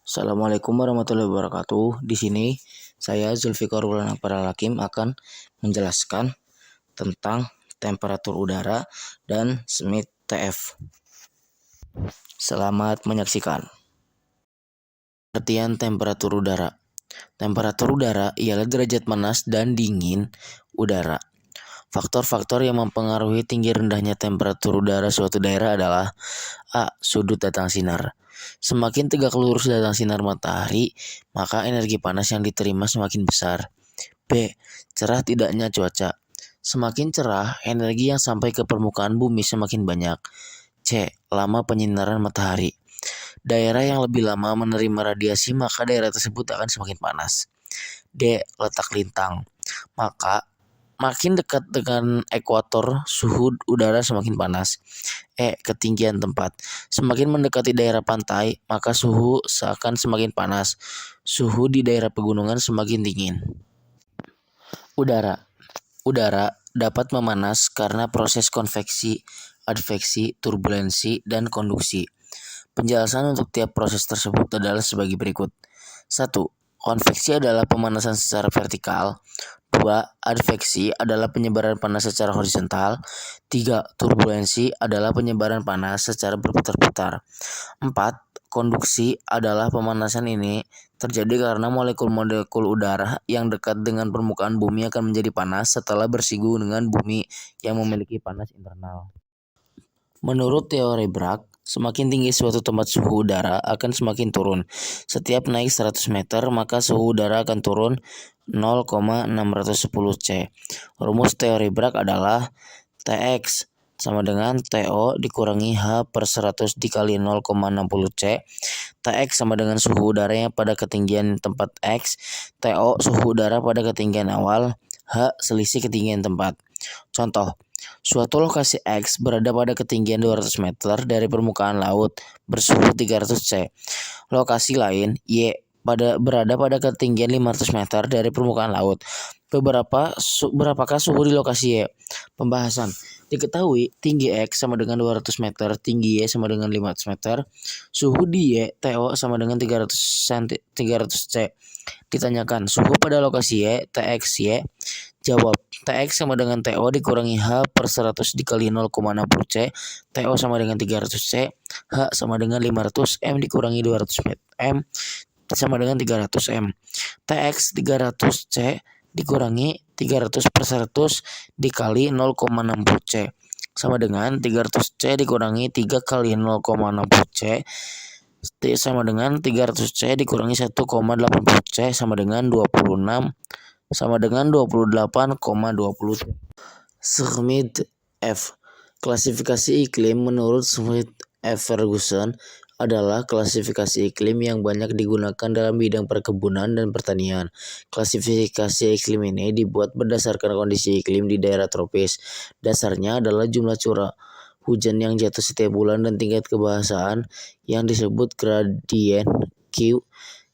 Assalamualaikum warahmatullahi wabarakatuh. Di sini saya Zulfikar Wulan Hakim akan menjelaskan tentang temperatur udara dan Smith TF. Selamat menyaksikan. Pengertian temperatur udara. Temperatur udara ialah derajat panas dan dingin udara. Faktor-faktor yang mempengaruhi tinggi rendahnya temperatur udara suatu daerah adalah A. Sudut datang sinar. Semakin tegak lurus datang sinar matahari, maka energi panas yang diterima semakin besar. B. Cerah tidaknya cuaca. Semakin cerah, energi yang sampai ke permukaan bumi semakin banyak. C. Lama penyinaran matahari. Daerah yang lebih lama menerima radiasi, maka daerah tersebut akan semakin panas. D. Letak lintang. Maka makin dekat dengan ekuator, suhu udara semakin panas. E. Ketinggian tempat. Semakin mendekati daerah pantai, maka suhu seakan semakin panas. Suhu di daerah pegunungan semakin dingin. Udara. Udara dapat memanas karena proses konveksi, adveksi, turbulensi, dan konduksi. Penjelasan untuk tiap proses tersebut adalah sebagai berikut. 1. Konveksi adalah pemanasan secara vertikal. 2. Adveksi adalah penyebaran panas secara horizontal. 3. Turbulensi adalah penyebaran panas secara berputar-putar. 4. Konduksi adalah pemanasan ini terjadi karena molekul-molekul udara yang dekat dengan permukaan bumi akan menjadi panas setelah bersinggung dengan bumi yang memiliki panas internal. Menurut teori Bragg, semakin tinggi suatu tempat suhu udara akan semakin turun. Setiap naik 100 meter, maka suhu udara akan turun 0,610 C. Rumus teori Bragg adalah Tx sama dengan TO dikurangi H per 100 dikali 0,60 C. Tx sama dengan suhu udara yang pada ketinggian tempat X. TO suhu udara pada ketinggian awal. H selisih ketinggian tempat. Contoh, suatu lokasi X berada pada ketinggian 200 meter dari permukaan laut bersuhu 300 C. Lokasi lain, Y, berada pada ketinggian 500 meter dari permukaan laut. Berapakah suhu di lokasi Y? Pembahasan. Diketahui tinggi X sama dengan 200 meter, tinggi Y sama dengan 500 meter, suhu di Y, TO sama dengan 300 C. Ditanyakan suhu pada lokasi Y, TXY. Jawab, Tx sama dengan TO dikurangi H per 100 dikali 0,60 C. TO sama dengan 300 C. H sama dengan 500 M dikurangi 200 M sama dengan 300 M. Tx 300 C dikurangi 300 per 100 dikali 0,60 C sama dengan 300 C dikurangi 3 kali 0,60 C sama dengan 300 C dikurangi 1,80 C sama dengan 26 sama dengan 28,20. Smith F. Klasifikasi iklim menurut Smith F. Ferguson adalah klasifikasi iklim yang banyak digunakan dalam bidang perkebunan dan pertanian. Klasifikasi iklim ini dibuat berdasarkan kondisi iklim di daerah tropis. Dasarnya adalah jumlah curah hujan yang jatuh setiap bulan dan tingkat kebasaan yang disebut gradien Q.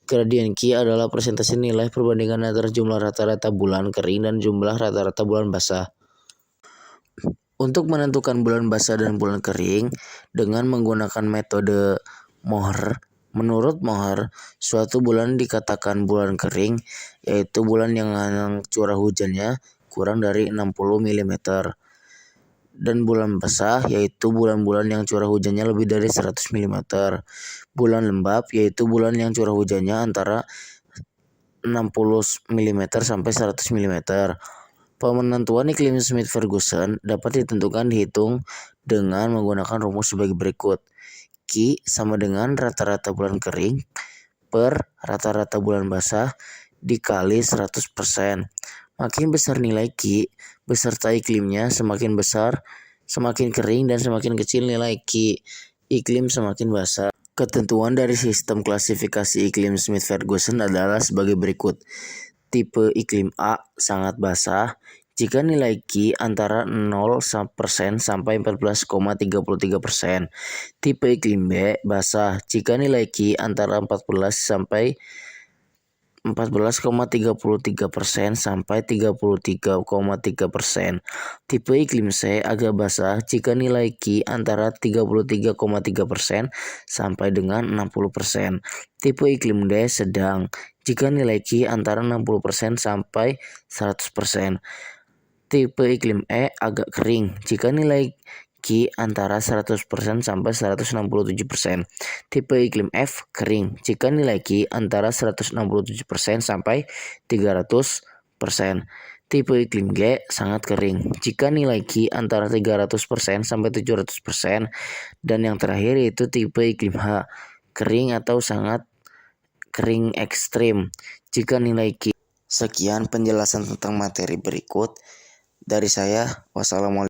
Gradien Q adalah persentase nilai perbandingan antara jumlah rata-rata bulan kering dan jumlah rata-rata bulan basah. Untuk menentukan bulan basah dan bulan kering dengan menggunakan metode Mohr, menurut Mohr, suatu bulan dikatakan bulan kering, yaitu bulan yang curah hujannya kurang dari 60 mm. Dan bulan basah yaitu bulan-bulan yang curah hujannya lebih dari 100 mm. Bulan lembab yaitu bulan yang curah hujannya antara 60 mm sampai 100 mm. Penentuan iklim Smith Ferguson dapat dihitung dengan menggunakan rumus sebagai berikut. Q sama dengan rata-rata bulan kering per rata-rata bulan basah dikali 100%. Makin besar nilai Q beserta iklimnya, semakin besar, semakin kering, dan semakin kecil nilai Q, iklim semakin basah. Ketentuan dari sistem klasifikasi iklim Smith Ferguson adalah sebagai berikut. Tipe iklim A sangat basah jika nilai Q antara 0% sampai 14,33%. Tipe iklim B basah jika nilai Q antara 14 sampai 14,33% sampai 33,3%. Tipe iklim C agak basah jika nilai Q antara 33,3% sampai dengan 60%. Tipe iklim D sedang jika nilai Q antara 60% sampai 100%. Tipe iklim E agak kering jika nilai Q antara 100% sampai 167%. Tipe iklim F kering jika nilai Q antara 167% sampai 300%. Tipe iklim G sangat kering jika nilai Q antara 300% sampai 700%. Dan yang terakhir yaitu tipe iklim H kering atau sangat kering ekstrim jika nilai Q. Sekian penjelasan tentang materi berikut dari saya. Wassalamualaikum.